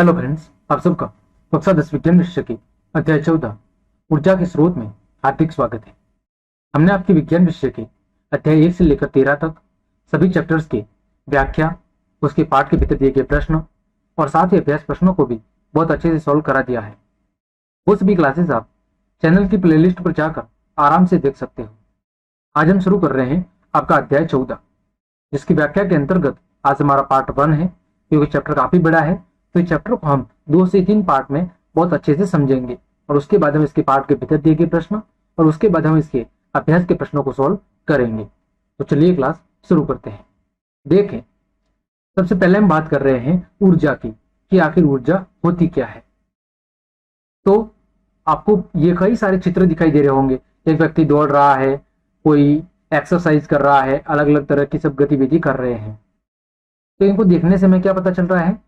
Hello friends, आप सबका कक्षा 10 विज्ञान विषय के अध्याय 14 ऊर्जा के स्रोत में हार्दिक स्वागत है। हमने आपके विज्ञान विषय के अध्याय 1 से लेकर 13 तक सभी चैप्टर्स के व्याख्या, उसके पाठ के भीतर दिए गए प्रश्न और साथ ही अभ्यास प्रश्नों को भी बहुत अच्छे से सॉल्व करा दिया है। वो सभी क्लासेस आप चैनल की प्लेलिस्ट पर जाकर आराम से देख सकते हो। आज हम शुरू कर रहे हैं आपका अध्याय 14, जिसकी व्याख्या के अंतर्गत आज हमारा पार्ट 1 है। क्योंकि चैप्टर काफी बड़ा है तो इस चैप्टर को हम 2 से 3 पार्ट में बहुत अच्छे से समझेंगे और उसके बाद हम इसके पार्ट के भीतर दिए गए प्रश्न और उसके बाद हम इसके अभ्यास के प्रश्नों को सॉल्व करेंगे। तो चलिए क्लास शुरू करते हैं। देखें, सबसे पहले हम बात कर रहे हैं ऊर्जा की कि आखिर ऊर्जा होती क्या है। तो आपको ये कई सारे चित्र दिखाई दे रहे होंगे। एक व्यक्ति दौड़ रहा है, कोई एक्सरसाइज कर रहा है, अलग अलग तरह की सब गतिविधि कर रहे हैं। तो इनको देखने से हमें क्या पता चल रहा है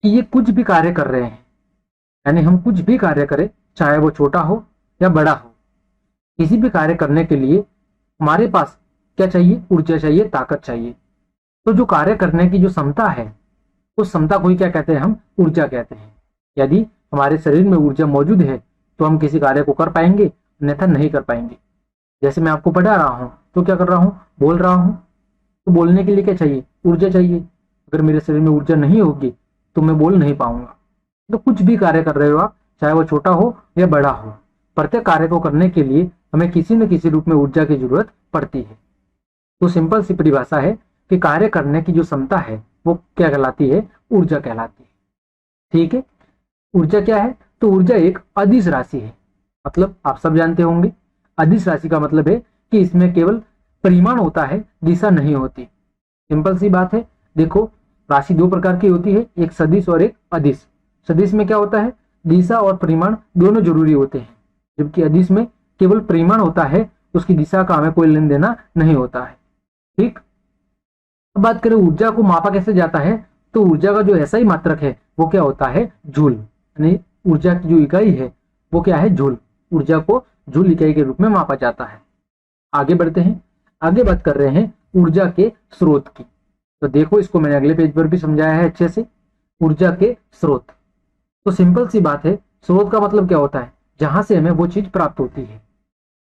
कि ये कुछ भी कार्य कर रहे हैं। यानी हम कुछ भी कार्य करें, चाहे वो छोटा हो या बड़ा हो, किसी भी कार्य करने के लिए हमारे पास क्या चाहिए? ऊर्जा चाहिए, ताकत चाहिए। तो जो कार्य करने की जो क्षमता है, उस क्षमता को ही क्या कहते हैं? हम ऊर्जा कहते हैं। यदि हमारे शरीर में ऊर्जा मौजूद है तो हम किसी कार्य को कर पाएंगे, अन्यथा नहीं कर पाएंगे। जैसे मैं आपको पढ़ा रहा हूं तो क्या कर रहा हूं? बोल रहा हूं। तो बोलने के लिए क्या चाहिए? ऊर्जा चाहिए। अगर मेरे शरीर में ऊर्जा नहीं होगी तो मैं बोल नहीं पाऊंगा। तो कुछ भी कार्य कर रहे हो आप, चाहे वो छोटा हो या बड़ा हो, प्रत्येक कार्य को करने के लिए हमें किसी न किसी रूप में ऊर्जा की जरूरत पड़ती है। तो सिंपल सी परिभाषा है कि कार्य करने की जो क्षमता है वो क्या कहलाती है? ऊर्जा कहलाती है। ठीक है, ऊर्जा क्या है? तो ऊर्जा एक अदिश राशि है। मतलब आप सब जानते होंगे, अदिश राशि का मतलब है कि इसमें केवल परिमाण होता है, दिशा नहीं होती। सिंपल सी बात है। देखो, राशि 2 प्रकार की होती है, एक सदिश और एक अदिश। सदिश में क्या होता है? दिशा और परिमाण दोनों जरूरी होते हैं, जबकि अदिश में केवल परिमाण होता है, उसकी दिशा का हमें कोई लेन देना नहीं होता है। ठीक, अब बात करें ऊर्जा को मापा कैसे जाता है। तो ऊर्जा का जो ऐसा ही मात्रक है वो क्या होता है? जूल। यानी ऊर्जा की जो इकाई है वो क्या है? जूल। ऊर्जा को जूल इकाई के रूप में मापा जाता है। आगे बढ़ते हैं। आगे बात कर रहे हैं ऊर्जा के स्रोत की। तो देखो, इसको मैंने अगले पेज पर भी समझाया है अच्छे से। ऊर्जा के स्रोत, तो सिंपल सी बात है, स्रोत का मतलब क्या होता है? जहां से हमें वो चीज प्राप्त होती है।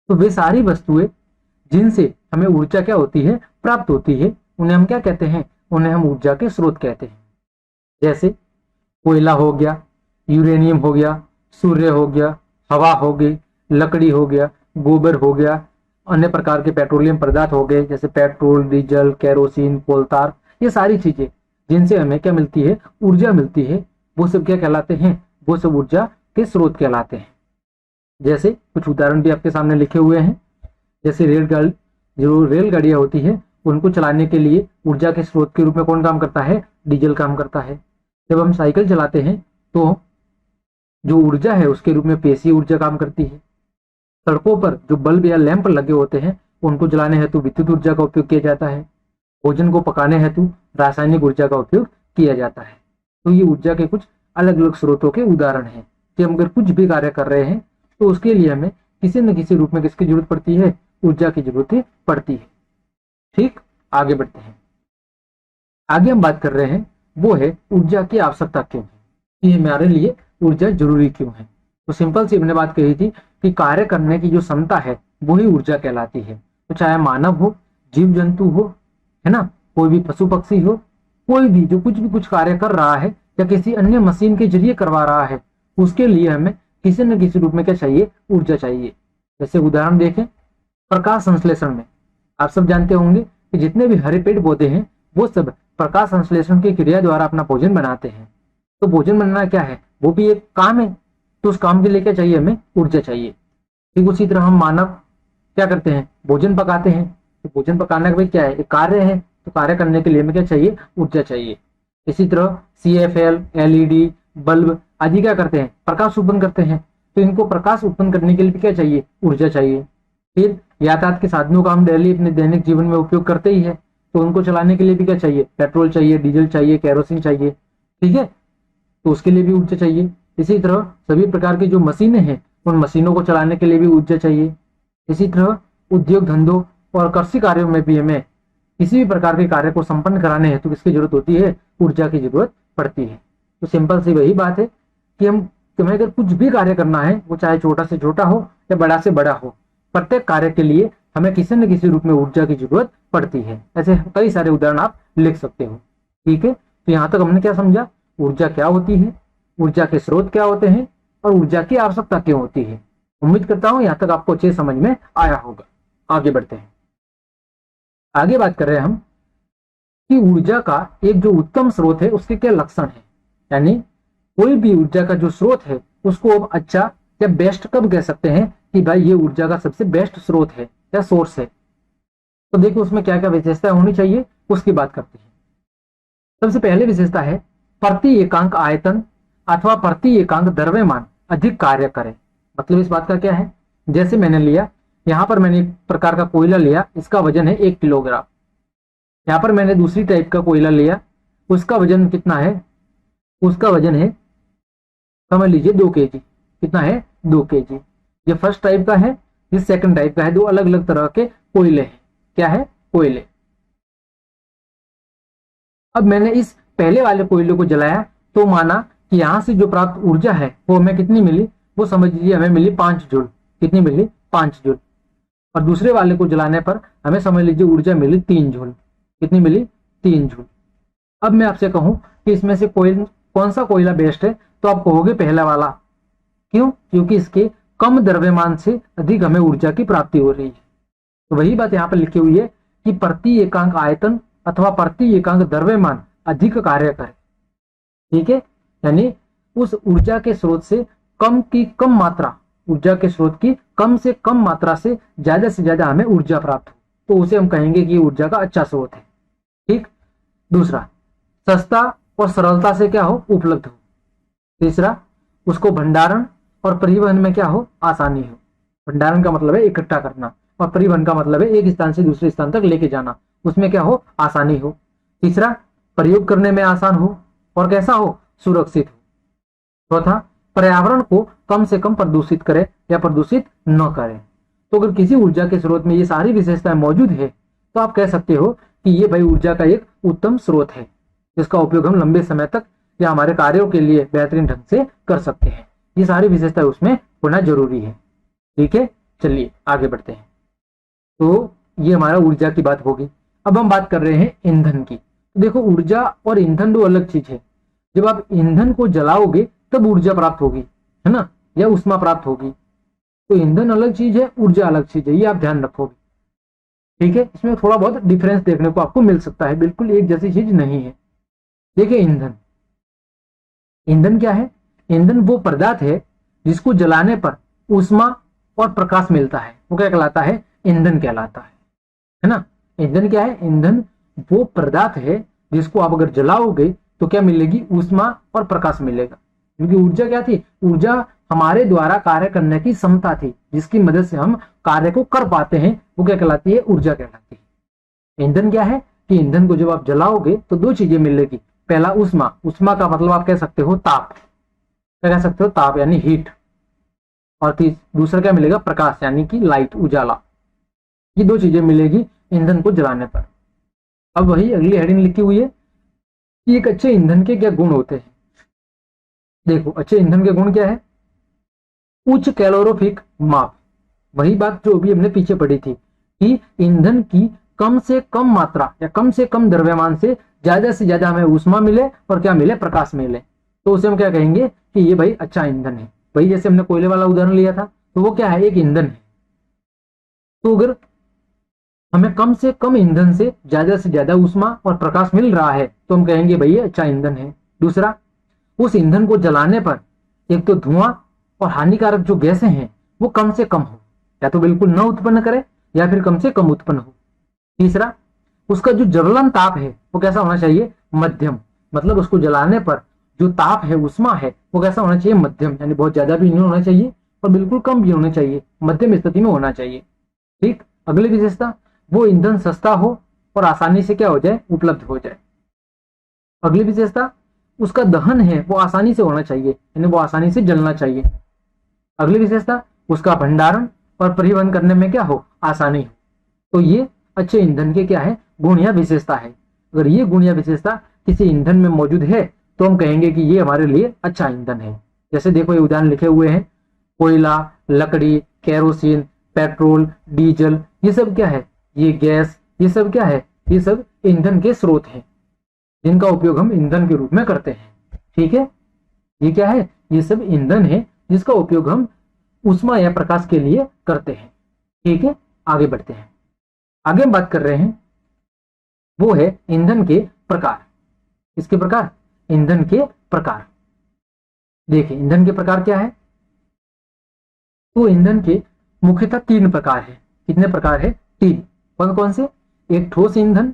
तो वे सारी वस्तुएं जिनसे हमें ऊर्जा क्या होती है? प्राप्त होती है, उन्हें हम क्या कहते हैं? उन्हें हम ऊर्जा के स्रोत कहते हैं। जैसे कोयला हो गया, यूरेनियम हो गया, सूर्य हो गया, हवा हो गई, लकड़ी हो गया, गोबर हो गया, अन्य प्रकार के पेट्रोलियम पदार्थ हो गए, जैसे पेट्रोल, डीजल, केरोसिन, कोलतार। ये सारी चीजें जिनसे हमें क्या मिलती है? ऊर्जा मिलती है। वो सब क्या कहलाते हैं? वो सब ऊर्जा के स्रोत कहलाते हैं। जैसे कुछ उदाहरण भी आपके सामने लिखे हुए हैं। जैसे रेलगाड़ी, जो रेलगाड़ियां होती है, उनको चलाने के लिए ऊर्जा के स्रोत के रूप में कौन काम करता है? डीजल काम करता है। जब हम साइकिल चलाते हैं तो जो ऊर्जा है उसके रूप में पेशीय ऊर्जा काम करती है। सड़कों पर जो बल्ब या लैंप लगे होते हैं, उनको जलाने हेतु विद्युत ऊर्जा का उपयोग किया जाता है। भोजन को पकाने हेतु रासायनिक ऊर्जा का उपयोग किया जाता है। तो ये ऊर्जा के कुछ अलग अलग स्रोतों के उदाहरण हैं कि हम अगर कुछ भी कार्य कर रहे हैं तो उसके लिए हमें किसी न किसी रूप में किसकी जरूरत पड़ती है? ऊर्जा की जरूरत पड़ती है। ठीक, आगे बढ़ते हैं। आगे हम बात कर रहे हैं वो है ऊर्जा की आवश्यकता क्यों है, कि हमारे लिए ऊर्जा जरूरी क्यों है। तो सिंपल सी हमने बात कही थी कि कार्य करने की जो क्षमता है वही ऊर्जा कहलाती है। तो चाहे मानव हो, जीव जंतु हो, है ना, कोई भी पशु पक्षी हो, कोई भी जो कुछ भी कुछ कार्य कर रहा है या किसी अन्य मशीन के जरिए करवा रहा है, उसके लिए हमें किसी न किसी रूप में क्या चाहिए? ऊर्जा चाहिए। जैसे उदाहरण देखें, प्रकाश संश्लेषण में आप सब जानते होंगे कि जितने भी हरे पेड़ पौधे हैं वो सब प्रकाश संश्लेषण की क्रिया द्वारा अपना भोजन बनाते हैं। तो भोजन बनाना क्या है? वो भी एक काम है। तो उस काम के लिए क्या चाहिए? हमें ऊर्जा चाहिए। ठीक उसी तरह हम मानव क्या करते हैं? भोजन पकाते हैं। तो भोजन पकाना भी क्या है? एक कार्य है। तो कार्य करने के लिए हमें क्या चाहिए? ऊर्जा चाहिए। इसी तरह CFL, LED, बल्ब आदि क्या करते हैं? प्रकाश उत्पन्न करते हैं। तो इनको प्रकाश उत्पन्न करने के लिए भी क्या चाहिए? ऊर्जा चाहिए। फिर यातायात के साधनों का हम डेली अपने दैनिक जीवन में उपयोग करते ही है, तो उनको चलाने के लिए भी क्या चाहिए? पेट्रोल चाहिए, डीजल चाहिए, केरोसिन चाहिए। ठीक है, तो उसके लिए भी ऊर्जा चाहिए। इसी तरह सभी प्रकार की जो मशीनें हैं, उन मशीनों को चलाने के लिए भी ऊर्जा चाहिए। इसी तरह उद्योग धंधों और कृषि कार्यों में भी हमें किसी भी प्रकार के कार्य को संपन्न कराने हेतु किसकी जरूरत होती है? ऊर्जा की जरूरत पड़ती है। तो सिंपल सी वही बात है कि तुम्हें अगर कुछ भी कार्य करना है, वो चाहे छोटा से छोटा हो या बड़ा से बड़ा हो, प्रत्येक कार्य के लिए हमें किसी न किसी रूप में ऊर्जा की जरूरत पड़ती है। ऐसे कई सारे उदाहरण आप लिख सकते हो। ठीक है, तो यहाँ तक हमने क्या समझा, ऊर्जा क्या होती है, ऊर्जा के स्रोत क्या होते हैं और ऊर्जा की आवश्यकता क्यों होती है। उम्मीद करता हूं यहाँ तक आपको अच्छे समझ में आया होगा। आगे बढ़ते हैं। आगे बात कर रहे हैं हम कि ऊर्जा का एक जो उत्तम स्रोत है उसके क्या लक्षण है, यानी कोई भी ऊर्जा का जो स्रोत है उसको अब अच्छा या बेस्ट कब कह सकते हैं कि भाई ये ऊर्जा का सबसे बेस्ट स्रोत है या सोर्स है। तो देखिए उसमें क्या क्या विशेषताएं होनी चाहिए उसकी बात करते हैं। सबसे पहले विशेषता है प्रति एकांक आयतन अथवा प्रति एकांक द्रव्यमान अधिक कार्य करे। मतलब इस बात का क्या है, जैसे मैंने लिया, यहां पर मैंने एक प्रकार का कोयला लिया, इसका वजन है 1 किलोग्राम। यहां पर मैंने दूसरी टाइप का कोयला लिया, उसका वजन कितना है, उसका वजन है समझ लीजिए 2 केजी। कितना है, 2 केजी। ये फर्स्ट टाइप का है, ये सेकंड टाइप का है। दो अलग अलग तरह के कोयले हैं। क्या है, कोयले। अब मैंने इस पहले वाले कोयले को जलाया तो माना कि यहां से जो प्राप्त ऊर्जा है वो हमें कितनी मिली, वो समझ लीजिए हमें मिली 5 जूल। कितनी मिली, 5 जूल। और दूसरे वाले को जलाने पर हमें समझ लीजिए ऊर्जा मिली 3 जूल। कितनी मिली, 3 जूल। अब मैं आपसे कहूं कि इसमें से कौन सा कोयला बेस्ट है, तो आप कहोगे पहला वाला। क्यों, क्योंकि इसके कम द्रव्यमान से अधिक हमें ऊर्जा की प्राप्ति हो रही है। तो वही बात यहाँ पर लिखी हुई है कि प्रति एकांक आयतन अथवा प्रति एकांक द्रव्यमान अधिक कार्य करे। ठीक है, यानी उस ऊर्जा के स्रोत से कम की कम मात्रा, ऊर्जा के स्रोत की कम से कम मात्रा से ज्यादा हमें ऊर्जा प्राप्त हो, तो उसे हम कहेंगे कि ऊर्जा का अच्छा स्रोत है। ठीक। दूसरा, सस्ता और सरलता से क्या हो, उपलब्ध हो। तीसरा, उसको भंडारण और परिवहन में क्या हो, आसानी हो। भंडारण का मतलब है इकट्ठा करना और परिवहन का मतलब है एक स्थान से दूसरे स्थान तक लेके जाना, उसमें क्या हो, आसानी हो। तीसरा, प्रयोग करने में आसान हो और कैसा हो, सुरक्षित हो। चौथा, पर्यावरण को कम से कम प्रदूषित करे या प्रदूषित न करे। तो अगर किसी ऊर्जा के स्रोत में ये सारी विशेषताएं मौजूद है तो आप कह सकते हो कि ये भाई ऊर्जा का एक उत्तम स्रोत है, जिसका उपयोग हम लंबे समय तक या हमारे कार्यों के लिए बेहतरीन ढंग से कर सकते हैं। ये सारी विशेषताएं उसमें होना जरूरी है। ठीक है, चलिए आगे बढ़ते हैं। तो ये हमारा ऊर्जा की बात होगी। अब हम बात कर रहे हैं ईंधन की। देखो, ऊर्जा और ईंधन दो अलग चीज है। जब आप ईंधन को जलाओगे तब ऊर्जा प्राप्त होगी, है ना, या ऊष्मा प्राप्त होगी। तो ईंधन अलग चीज है, ऊर्जा अलग चीज है, ये आप ध्यान रखोगे। ठीक है, इसमें थोड़ा बहुत डिफरेंस देखने को आपको मिल सकता है, बिल्कुल एक जैसी चीज नहीं है। देखिए, ईंधन, ईंधन क्या है, ईंधन वो पदार्थ है जिसको जलाने पर ऊष्मा और प्रकाश मिलता है, वो क्या कहलाता है, ईंधन कहलाता है ना। ईंधन क्या है, ईंधन वो पदार्थ है जिसको आप अगर जलाओगे तो क्या मिलेगी, ऊष्मा और प्रकाश मिलेगा। क्योंकि ऊर्जा क्या थी, ऊर्जा हमारे द्वारा कार्य करने की क्षमता थी, जिसकी मदद से हम कार्य को कर पाते हैं, वो क्या कहलाती है, ऊर्जा कहलाती है। ईंधन क्या है कि ईंधन को जब आप जलाओगे तो दो चीजें मिलेगी। पहला, ऊष्मा। ऊष्मा का मतलब आप कह सकते हो ताप, क्या कह सकते हो, ताप यानी हीट। और दूसरा क्या मिलेगा, प्रकाश यानी कि लाइट, उजाला। ये दो चीजें मिलेगी ईंधन को जलाने पर। अब वही अगली हेडिंग लिखी हुई है कि एक अच्छे ईंधन के क्या गुण होते हैं। देखो, अच्छे ईंधन के गुण क्या है, उच्च कैलोरीफिक माप। वही बात जो अभी हमने पीछे पढ़ी थी कि ईंधन की कम से कम मात्रा या कम से कम द्रव्यमान से ज्यादा हमें ऊष्मा मिले और क्या मिले, प्रकाश मिले, तो उसे हम क्या कहेंगे कि ये भाई अच्छा ईंधन है। वही जैसे हमने कोयले वाला उदाहरण लिया था, तो वो क्या है, एक ईंधन है। तो अगर हमें कम से कम ईंधन से ज्यादा ऊष्मा और प्रकाश मिल रहा है तो हम कहेंगे भाई ये अच्छा ईंधन है। दूसरा, उस ईंधन को जलाने पर एक तो धुआं और हानिकारक जो गैसें हैं वो कम से कम हो, या तो बिल्कुल न उत्पन्न करे या फिर कम से कम उत्पन्न हो। तीसरा, उसका जो ज्वलन ताप है वो कैसा होना चाहिए, मध्यम। मतलब उसको जलाने पर जो ताप है, ऊष्मा है, वो कैसा होना चाहिए, मध्यम, यानी बहुत ज्यादा भी नहीं होना चाहिए और बिल्कुल कम भी होना चाहिए, मध्यम स्थिति में होना चाहिए। ठीक। अगली विशेषता, वो ईंधन सस्ता हो और आसानी से क्या हो जाए, उपलब्ध हो जाए। अगली विशेषता, उसका दहन है वो आसानी से होना चाहिए, यानी वो आसानी से जलना चाहिए। अगली विशेषता, उसका भंडारण और परिवहन करने में क्या हो, आसानी हो। तो ये अच्छे ईंधन के क्या है, गुण या विशेषता है। अगर ये गुण या विशेषता किसी ईंधन में मौजूद है तो हम कहेंगे कि ये हमारे लिए अच्छा ईंधन है। जैसे देखो ये उदाहरण लिखे हुए हैं, कोयला, लकड़ी, केरोसिन, पेट्रोल, डीजल, ये सब क्या है, ये गैस, ये सब क्या है, ये सब ईंधन के स्रोत हैं जिनका उपयोग हम ईंधन के रूप में करते हैं। ठीक है, ये क्या है, ये सब ईंधन है जिसका उपयोग हम ऊष्मा या प्रकाश के लिए करते हैं। ठीक है, आगे बढ़ते हैं। आगे हम बात कर रहे हैं वो है ईंधन के प्रकार। किसके प्रकार, ईंधन के प्रकार। देखिए ईंधन के प्रकार क्या है, तो ईंधन के मुख्यतः 3 प्रकार है। कितने प्रकार है, 3। कौन कौन से, एक ठोस ईंधन,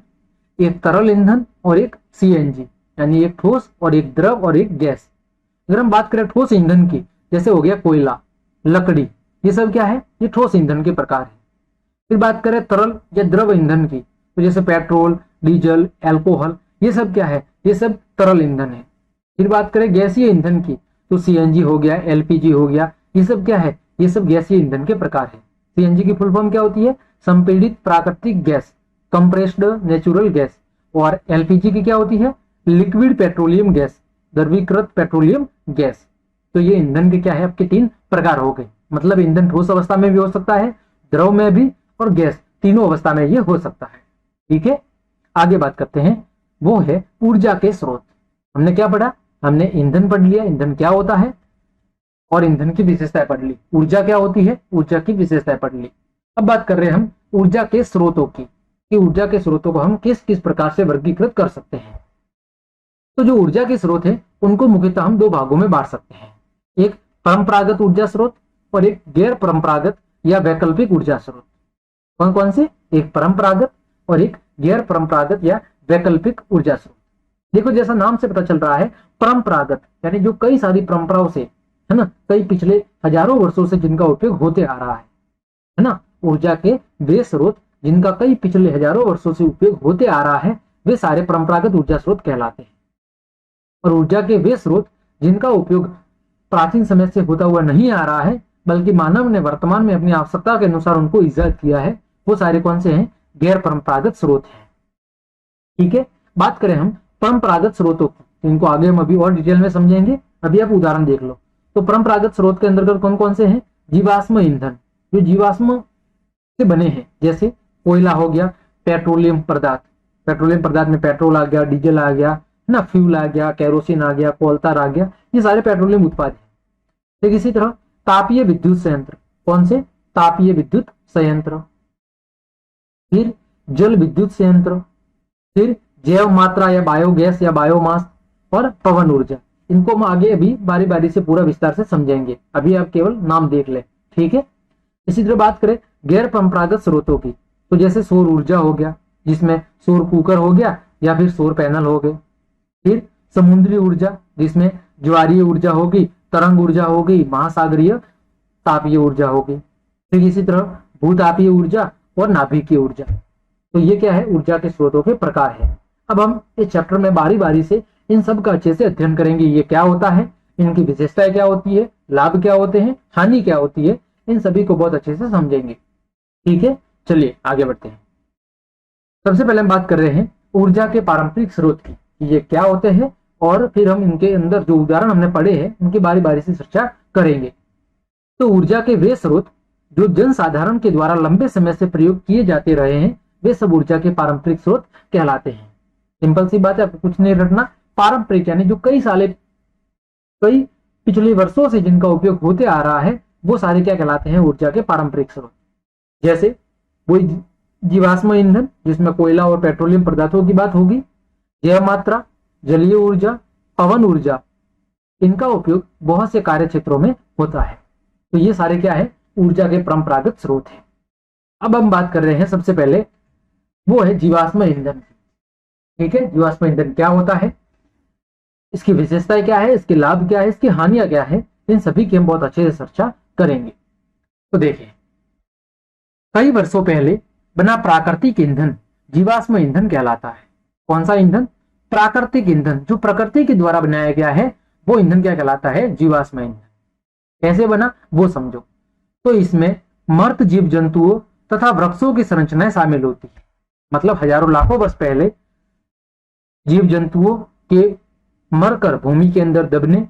एक तरल ईंधन और एक सीएनजी, यानी एक ठोस और एक द्रव और एक गैस। अगर हम बात करें ठोस ईंधन की, जैसे हो गया कोयला, लकड़ी, ये सब क्या है, ये ठोस ईंधन के प्रकार है। फिर बात करें तरल या द्रव ईंधन की, तो जैसे पेट्रोल, डीजल, अल्कोहल, ये सब क्या है, ये सब तरल ईंधन है। फिर बात करें गैसीय ईंधन की, तो सीएनजी हो गया, एलपीजी हो गया, ये सब क्या है, ये सब गैसीय ईंधन के प्रकार है। सीएनजी की फुल फॉर्म क्या होती है, संपीड़ित प्राकृतिक गैस, कंप्रेस्ड नेचुरल गैस। और एलपीजी की क्या होती है, लिक्विड पेट्रोलियम गैस, द्रवीकृत पेट्रोलियम गैस। तो ये ईंधन के क्या है, आपके 3 प्रकार हो गए। मतलब ईंधन ठोस अवस्था में भी हो सकता है, द्रव में भी, और गैस, तीनों अवस्था में ये हो सकता है। ठीक है, आगे बात करते हैं, वो है ऊर्जा के स्रोत। हमने क्या पढ़ा, हमने ईंधन पढ़ लिया, ईंधन क्या होता है, और ईंधन की विशेषताएं पढ़ ली। ऊर्जा क्या होती है, ऊर्जा की विशेषताएं पढ़ ली। अब बात कर रहे हैं हम ऊर्जा के स्रोतों की, कि ऊर्जा के स्रोतों को हम किस किस प्रकार से वर्गीकृत कर सकते हैं। तो जो ऊर्जा के स्रोत है उनको मुख्यतः हम 2 भागों में बांट सकते हैं, एक परंपरागत ऊर्जा स्रोत और एक गैर परंपरागत या वैकल्पिक ऊर्जा स्रोत। कौन कौन से, एक परंपरागत और एक गैर परंपरागत या वैकल्पिक ऊर्जा स्रोत। देखो जैसा नाम से पता चल रहा है, परंपरागत यानी जो कई सारी परंपराओं से, है ना, कई पिछले हजारों वर्षों से जिनका उपयोग होते आ रहा है ना, ऊर्जा के वे स्रोत जिनका कई पिछले हजारों वर्षों से उपयोग होते आ रहा है, वे सारे परंपरागत ऊर्जा स्रोत कहलाते हैं। और ऊर्जा के वे स्रोत जिनका उपयोग प्राचीन समय से होता हुआ नहीं आ रहा है, बल्कि मानव ने वर्तमान में अपनी आवश्यकता के अनुसार उनको ईजाद किया है, वो सारे कौन से हैं, गैर परंपरागत स्रोत हैं। ठीक है, बात करें हम परंपरागत स्रोतों की, तो इनको आगे हम अभी और डिटेल में समझेंगे। अभी आप उदाहरण देख लो। तो परंपरागत स्रोत के अंतर्गत कौन कौन से हैं, जीवाश्म ईंधन, जो जीवाश्म से बने हैं, जैसे कोयला हो गया, पेट्रोलियम पदार्थ, पेट्रोलियम पदार्थ में पेट्रोल आ गया, डीजल आ गया ना, फ्यूल आ गया, केरोसिन आ गया, कोलतार आ गया, ये सारे पेट्रोलियम उत्पाद हैं। ठीक इसी तरह तापीय विद्युत संयंत्र, कौन से, तापीय विद्युत संयंत्र, फिर जल विद्युत संयंत्र, फिर जैव मात्रा या बायोगैस या बायोमास, और पवन ऊर्जा। इनको हम आगे अभी बारी बारी से पूरा विस्तार से समझेंगे, अभी आप केवल नाम देख ले। ठीक है, इसी तरह बात करें गैर परंपरागत स्रोतों की, तो जैसे सौर ऊर्जा हो गया, जिसमें सौर कुकर हो गया या फिर सौर पैनल हो गए। फिर समुद्री ऊर्जा, जिसमें ज्वारीय ऊर्जा होगी, तरंग ऊर्जा होगी, महासागरीय तापीय ऊर्जा होगी। फिर इसी तरह भूतापीय ऊर्जा और नाभिकीय ऊर्जा। तो ये क्या है, ऊर्जा के स्रोतों के प्रकार है। अब हम इस चैप्टर में बारी बारी से इन सब का अच्छे से अध्ययन करेंगे। ये क्या होता है, इनकी विशेषताएं क्या होती है, लाभ क्या होते हैं, हानि क्या होती है, इन सभी को बहुत अच्छे से समझेंगे। ठीक है, चलिए आगे बढ़ते हैं। सबसे पहले हम बात कर रहे हैं ऊर्जा के पारंपरिक स्रोत की, ये क्या होते हैं, और फिर हम इनके अंदर जो उदाहरण हमने पढ़े हैं उनकी बारी बारी से चर्चा करेंगे। तो ऊर्जा के वे स्रोत जो जनसाधारण के द्वारा लंबे समय से प्रयोग किए जाते रहे हैं, वे सब ऊर्जा के पारंपरिक स्रोत कहलाते हैं। सिंपल सी बात है, आपको कुछ नहीं रटना। पारंपरिक यानी जो कई पिछले वर्षों से जिनका उपयोग होते आ रहा है, वो सारे क्या कहलाते हैं, ऊर्जा के पारंपरिक स्रोत। जैसे वही जीवाश्म ईंधन, जिसमें कोयला और पेट्रोलियम पदार्थों की बात होगी, जैव मात्रा, जलीय ऊर्जा, पवन ऊर्जा, इनका उपयोग बहुत से कार्य क्षेत्रों में होता है। तो ये सारे क्या है, ऊर्जा के परंपरागत स्रोत हैं। अब हम बात कर रहे हैं सबसे पहले, वो है जीवाश्म ईंधन। ठीक है, जीवाश्म ईंधन क्या होता है, इसकी विशेषताएं क्या है, इसके लाभ क्या है, इसकी हानियां क्या है, इन सभी की हम बहुत अच्छे से चर्चा करेंगे। तो देखिए, कई वर्षों पहले बना प्राकृतिक ईंधन जीवाश्म ईंधन कहलाता है। कौन सा ईंधन, प्राकृतिक ईंधन, जो प्रकृति के द्वारा बनाया गया है, वो ईंधन क्या कहलाता है, जीवाश्म ईंधन। कैसे बना वो समझो। तो इसमें मर्त जीव जंतुओं तथा वृक्षों की संरचनाएं शामिल होती है। मतलब हजारों लाखों वर्ष पहले जीव जंतुओं के मरकर भूमि के अंदर दबने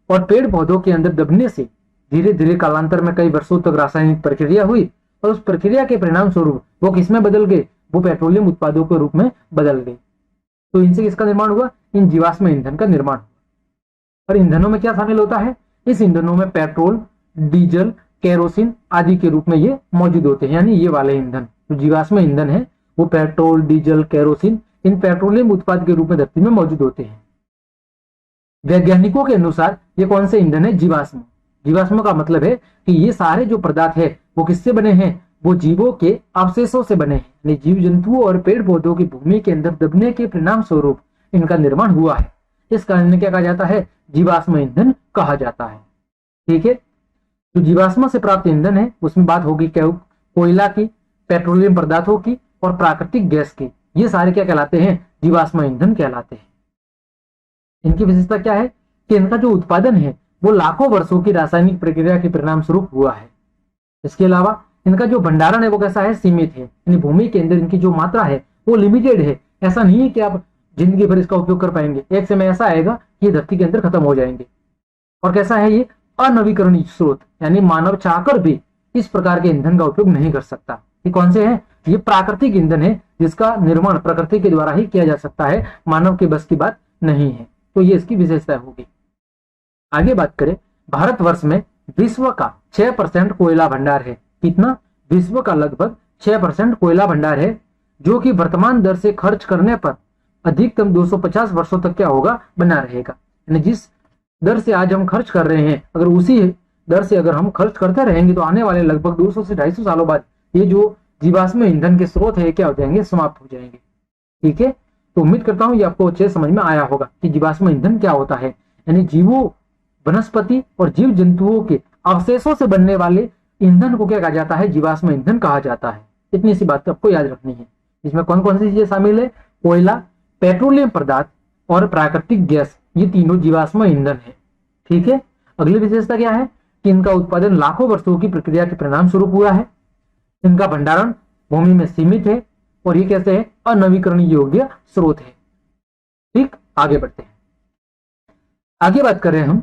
और पेड़ पौधों के अंदर दबने से धीरे धीरे कालांतर में कई वर्षों तक रासायनिक प्रक्रिया हुई और उस प्रक्रिया के परिणाम स्वरूप वो किसमें बदल गए, वो पेट्रोलियम उत्पादों के रूप में बदल गए। तो इनसे किसका निर्माण हुआ, इन जीवाश्म ईंधन का निर्माण हुआ। और ईंधनों में क्या शामिल होता है, इस ईंधनों में पेट्रोल, डीजल, केरोसिन आदि के रूप में ये मौजूद होते हैं। यानी ये वाले ईंधन जो जीवाश्म ईंधन है वो petrol, diesel, kerosene in petroleum उत्पाद के रूप में धरती में मौजूद होते हैं। वैज्ञानिकों के अनुसार ये कौन से ईंधन है, जीवाश्म। जीवाश्म का मतलब है कि ये सारे जो पदार्थ है वो किससे बने हैं, वो जीवों के अवशेषों से बने हैं। यानी जीव जंतुओं और पेड़ पौधों की भूमि के अंदर दबने के परिणाम स्वरूप इनका निर्माण हुआ है। इस कारण इन्हें क्या कहा जाता है, जीवाश्म ईंधन कहा जाता है। ठीक है, तो जीवाश्म से प्राप्त ईंधन है उसमें बात होगी कोयला की, पेट्रोलियम पदार्थों की और प्राकृतिक गैस की। ये सारे क्या कहलाते हैं, जीवाश्म ईंधन कहलाते हैं। इनकी विशेषता क्या है कि इनका जो उत्पादन है वो लाखों वर्षों की रासायनिक प्रक्रिया के परिणाम स्वरूप हुआ है। इसके अलावा इनका जो भंडारण है वो कैसा है, सीमित है। यानी भूमि के अंदर इनकी जो मात्रा है वो लिमिटेड है। ऐसा नहीं है कि आप जिंदगी भर इसका उपयोग कर पाएंगे, एक समय ऐसा आएगा कि ये धरती के अंदर खत्म हो जाएंगे। और कैसा है, ये अनवीकरणीय स्रोत, यानी मानव चाहकर भी इस प्रकार के ईंधन का उपयोग नहीं कर सकता। ये कौन से हैं, ये प्राकृतिक ईंधन है जिसका निर्माण प्रकृति के द्वारा ही किया जा सकता है, मानव के बस की बात नहीं है। तो ये इसकी विशेषता होगी। आगे बात करें, भारतवर्ष में विश्व का 6% कोयला भंडार है। कितना, विश्व का लगभग 6% कोयला भंडार है, जो कि वर्तमान दर से खर्च करने पर अधिकतम 250 वर्षों तक क्या होगा, बना रहेगा। यानी जिस दर से आज हम खर्च कर रहे हैं, अगर उसी दर से अगर हम खर्च करते रहेंगे तो आने वाले लगभग 200 से 250 सालों बाद ये जो जीवाश्म ईंधन के स्रोत है क्या हो जाएंगे, समाप्त हो जाएंगे। ठीक है, तो उम्मीद करता हूं ये आपको अच्छे समझ में आया होगा कि जीवाश्म ईंधन क्या होता है। यानी जीवों, वनस्पति और जीव जंतुओं के अवशेषों से बनने वाले ईंधन को क्या कहा जाता है, जीवाश्म ईंधन कहा जाता है। इतनी सी बात आपको याद रखनी है। इसमें कौन कौन सी चीजें शामिल है, कोयला, पेट्रोलियम पदार्थ और प्राकृतिक गैस, ये तीनों जीवाश्म ईंधन है। ठीक है, अगली विशेषता क्या है कि इनका उत्पादन लाखों वर्षों की प्रक्रिया के परिणाम स्वरूप हुआ है। इनका भंडारण भूमि में सीमित है और ये कैसे है, अनवीकरणीय योग्य स्रोत है। ठीक, आगे बढ़ते हैं। आगे बात कर रहे हैं हम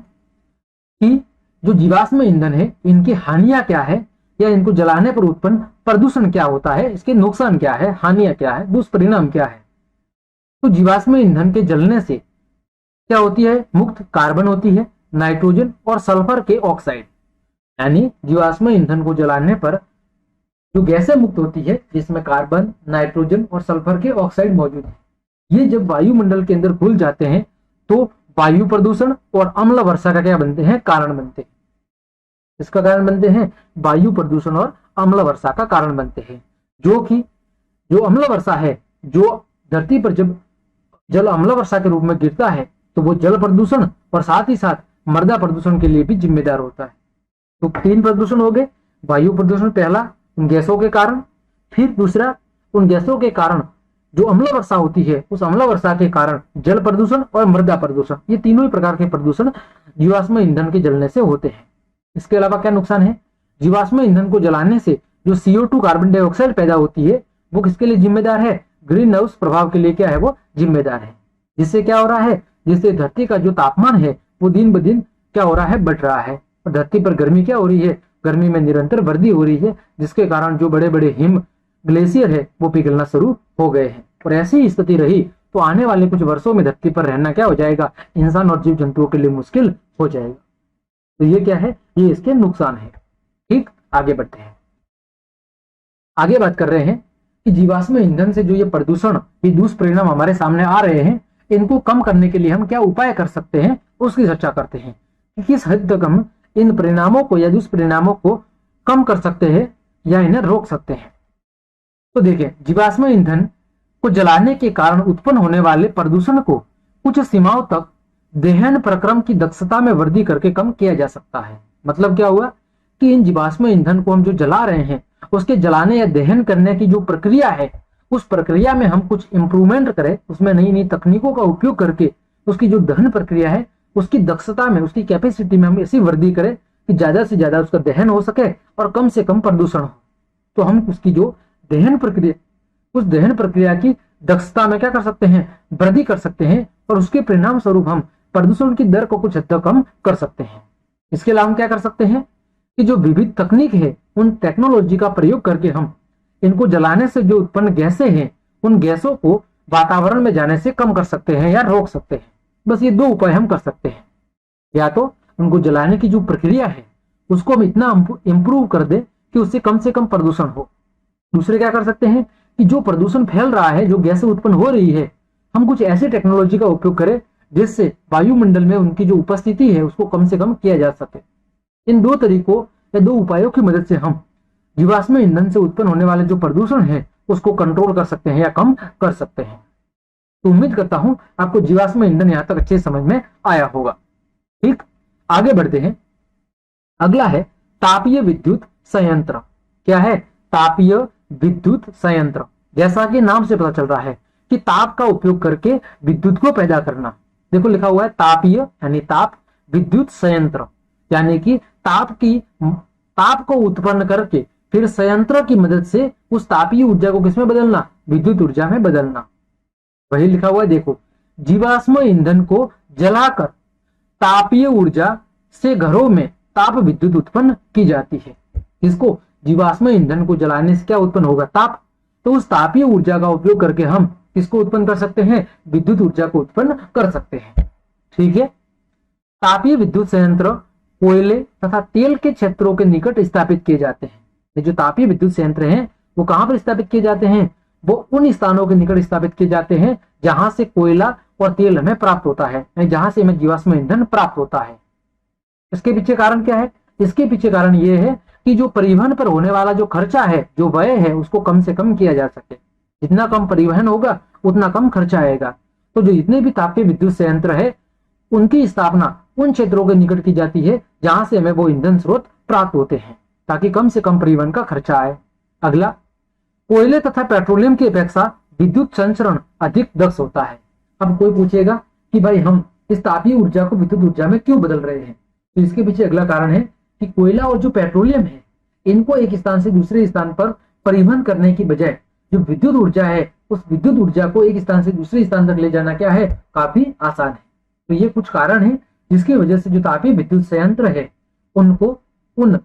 कि जो जीवाश्म ईंधन है इनकी हानियां क्या है, या इनको जलाने पर उत्पन्न प्रदूषण क्या होता है, इसके नुकसान क्या है, हानियां क्या है, दुष्परिणाम क्या है। तो जीवाश्म ईंधन के जलने से क्या होती है, मुक्त कार्बन होती है, नाइट्रोजन और सल्फर के ऑक्साइड। यानी जीवाश्म ईंधन को जलाने पर जो गैसें मुक्त होती है जिसमें कार्बन, नाइट्रोजन और सल्फर के ऑक्साइड मौजूद है, ये जब वायुमंडल के अंदर घुल जाते हैं तो वायु प्रदूषण और अम्ल वर्षा का क्या बनते हैं, कारण बनते हैं। इसका कारण बनते हैं वायु प्रदूषण और अम्ल वर्षा का कारण बनते हैं। जो कि जो अम्ल वर्षा है, जो धरती पर जब जल अम्ल वर्षा के रूप में गिरता है तो वो जल प्रदूषण और साथ ही साथ मृदा प्रदूषण के लिए भी जिम्मेदार होता है। तो 3 प्रदूषण हो गए, वायु प्रदूषण पहला उन गैसों के कारण, फिर दूसरा उन गैसों के कारण जो अम्ल वर्षा होती है उस अम्ल वर्षा के कारण जल प्रदूषण और मृदा प्रदूषण, ये तीनों ही प्रकार के प्रदूषण जीवाश्म ईंधन के जलने से होते हैं। इसके अलावा क्या नुकसान है, जीवाश्म ईंधन को जलाने से जो CO2 कार्बन डाइऑक्साइड पैदा होती है वो किसके लिए जिम्मेदार है, ग्रीन हाउस प्रभाव के लिए क्या है, वो जिम्मेदार है। जिससे क्या हो रहा है, जिससे धरती का जो तापमान है वो दिन ब दिन क्या हो रहा है, बढ़ रहा है। और धरती पर गर्मी क्या हो रही है, गर्मी में निरंतर वृद्धि हो रही है, जिसके कारण जो बड़े बड़े हिम ग्लेशियर है वो पिघलना शुरू हो गए हैं। और ऐसी स्थिति रही तो आने वाले कुछ वर्षों में धरती पर रहना क्या हो जाएगा, इंसान और जीव जंतुओं के लिए मुश्किल हो जाएगा। तो ये क्या है, ये इसके नुकसान है। ठीक, आगे बढ़ते हैं। आगे बात कर रहे हैं कि जीवाश्म ईंधन से जो ये प्रदूषण, ये दुष्परिणाम हमारे सामने आ रहे हैं, इनको कम करने के लिए हम क्या उपाय कर सकते हैं उसकी चर्चा करते हैं कि किस हद तक हम इन परिणामों को या दुष्परिणामों को कम कर सकते हैं या इन्हें रोक सकते हैं। तो देखिए, जीवाश्म ईंधन को जलाने के कारण उत्पन्न होने वाले प्रदूषण को कुछ सीमाओं तक दहन प्रक्रम की दक्षता में वृद्धि करके कम किया जा सकता है। मतलब क्या हुआ कि इन जीवाश्म ईंधन को हम जो जला रहे हैं उसके जलाने या दहन करने की जो प्रक्रिया है उस प्रक्रिया में हम कुछ इंप्रूवमेंट करें, उसमें नई नई तकनीकों का उपयोग करके उसकी जो दहन प्रक्रिया है उसकी दक्षता में, उसकी कैपेसिटी में हम ऐसी वृद्धि करें कि ज्यादा से ज्यादा उसका दहन हो सके और कम से कम प्रदूषण हो। तो हम उसकी जो दहन प्रक्रिया, उस दहन प्रक्रिया की दक्षता में क्या कर सकते हैं, वृद्धि कर सकते हैं और उसके परिणाम स्वरूप हम प्रदूषण की दर को कुछ हद तक कम कर सकते हैं। इसके अलावा हम क्या कर सकते हैं कि जो विविध तकनीक है उन टेक्नोलॉजी का प्रयोग करके हम इनको जलाने से जो उत्पन्न गैसें हैं उन गैसों को वातावरण में जाने से कम कर सकते हैं या रोक सकते हैं। बस ये दो उपाय हम कर सकते हैं, या तो उनको जलाने की जो प्रक्रिया है उसको हम इतना इंप्रूव कर दे कि उससे कम से कम प्रदूषण हो। दूसरे क्या कर सकते हैं कि जो प्रदूषण फैल रहा है, जो गैसें उत्पन्न हो रही है, हम कुछ ऐसी टेक्नोलॉजी का उपयोग करें जिससे वायुमंडल में उनकी जो उपस्थिति है उसको कम से कम किया जा सके। इन दो तरीकों या दो उपायों की मदद से हम जीवाश्म ईंधन से उत्पन्न होने वाले जो प्रदूषण है उसको कंट्रोल कर सकते हैं या कम कर सकते हैं। तो उम्मीद करता हूं आपको जीवाश्म ईंधन यहां तक अच्छे समझ में आया होगा। ठीक, आगे बढ़ते हैं। अगला है तापीय विद्युत संयंत्र। क्या है? तापीय विद्युत संयंत्र। जैसा कि नाम से पता चल रहा है कि ताप का उपयोग करके विद्युत को पैदा करना। देखो लिखा हुआ है तापीय यानी ताप, विद्युत संयंत्र यानी कि ताप को उत्पन्न करके फिर संयंत्र की मदद से उस तापीय ऊर्जा को किसमें बदलना? विद्युत ऊर्जा में बदलना। वही लिखा हुआ है, देखो, जीवाश्म ईंधन को जलाकर तापीय ऊर्जा से घरों में ताप विद्युत उत्पन्न की जाती है। इसको जीवाश्म ईंधन को जलाने से क्या उत्पन्न होगा? ताप। तो उस तापीय ऊर्जा का उपयोग करके हम किसको उत्पन्न कर सकते हैं? विद्युत ऊर्जा को उत्पन्न कर सकते हैं। ठीक है। तापीय विद्युत संयंत्र कोयले तथा तेल के क्षेत्रों के निकट स्थापित किए जाते हैं। ये जो तापीय विद्युत संयंत्र हैं वो कहां पर स्थापित किए जाते हैं? वो उन स्थानों के निकट स्थापित किए जाते हैं जहां से कोयला और तेल हमें प्राप्त होता है, जहां से हमें जीवाश्म ईंधन प्राप्त होता है। इसके पीछे कारण क्या है? इसके पीछे कारण ये है कि जो परिवहन पर होने वाला जो खर्चा है, जो व्यय है, उसको कम से कम किया जा सके। जितना कम परिवहन होगा उतना कम खर्चा आएगा। तो जो जितने भी तापीय विद्युत संयंत्र है उनकी स्थापना उन क्षेत्रों के निकट की जाती है जहां से हमें वो ईंधन स्रोत प्राप्त होते हैं, ताकि कम से कम परिवहन का खर्चा आए। अगला, कोयले तथा पेट्रोलियम की अपेक्षा विद्युत संचरण अधिक दक्ष होता है। अब कोई पूछेगा कि भाई हम इस तापीय ऊर्जा को विद्युत ऊर्जा में क्यों बदल रहे हैं? तो इसके पीछे अगला कारण है कि कोयला और जो पेट्रोलियम है इनको एक स्थान से दूसरे स्थान पर परिवहन करने की बजाय जो विद्युत ऊर्जा है उस विद्युत ऊर्जा को एक स्थान से दूसरे स्थान तक ले जाना क्या है? काफी आसान है। तो ये कुछ कारण है जिसकी वजह से जो तापीय विद्युत संयंत्र है उनको उन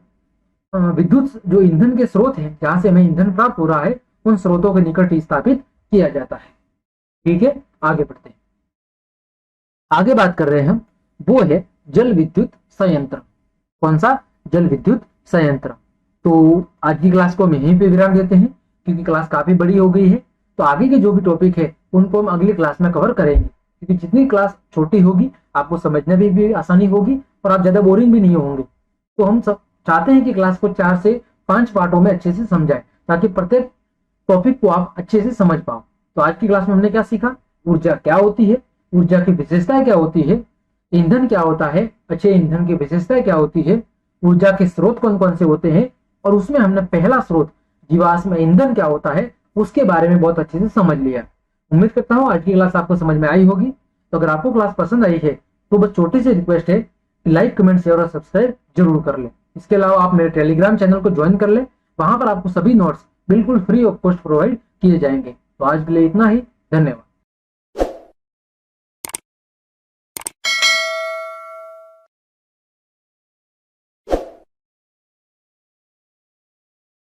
विद्युत जो ईंधन के स्रोत हैं जहां से हमें ईंधन प्राप्त हो रहा है उन स्रोतों के निकट ही स्थापित किया जाता है। ठीक है, आगे बढ़ते हैं। आगे बात कर रहे हैं हम, वो है जल विद्युत संयंत्र। कौन सा? जल विद्युत संयंत्र। तो आज की क्लास को हम यहीं पे विराम देते हैं क्योंकि क्लास काफी बड़ी हो गई है। तो आगे के जो भी टॉपिक है उनको हम अगली क्लास में कवर करेंगे, क्योंकि जितनी क्लास छोटी होगी आपको समझने में भी आसानी होगी और आप ज्यादा बोरिंग भी नहीं होंगे। तो हम सब चाहते हैं कि क्लास को 4 से 5 पार्टों में अच्छे से समझाएं ताकि प्रत्येक टॉपिक को आप अच्छे से समझ पाओ। तो आज की क्लास में हमने क्या सीखा? ऊर्जा क्या होती है, ऊर्जा की विशेषताएं क्या होती है, ईंधन क्या होता है, अच्छे ईंधन की विशेषताएं क्या होती है, ऊर्जा के स्रोत कौन कौन से होते हैं, और उसमें हमने पहला स्रोत जीवाश्म ईंधन क्या होता है उसके बारे में बहुत अच्छे से समझ लिया। उम्मीद करता हूँ आज की क्लास आपको समझ में आई होगी। तो अगर आपको क्लास पसंद आई है तो बस छोटी सी रिक्वेस्ट है कि लाइक, कमेंट, शेयर और सब्सक्राइब जरूर कर ले। इसके अलावा आप मेरे टेलीग्राम चैनल को ज्वाइन कर ले, वहां पर आपको सभी नोट्स बिल्कुल फ्री ऑफ कॉस्ट प्रोवाइड किए जाएंगे। तो आज के लिए इतना ही, धन्यवाद।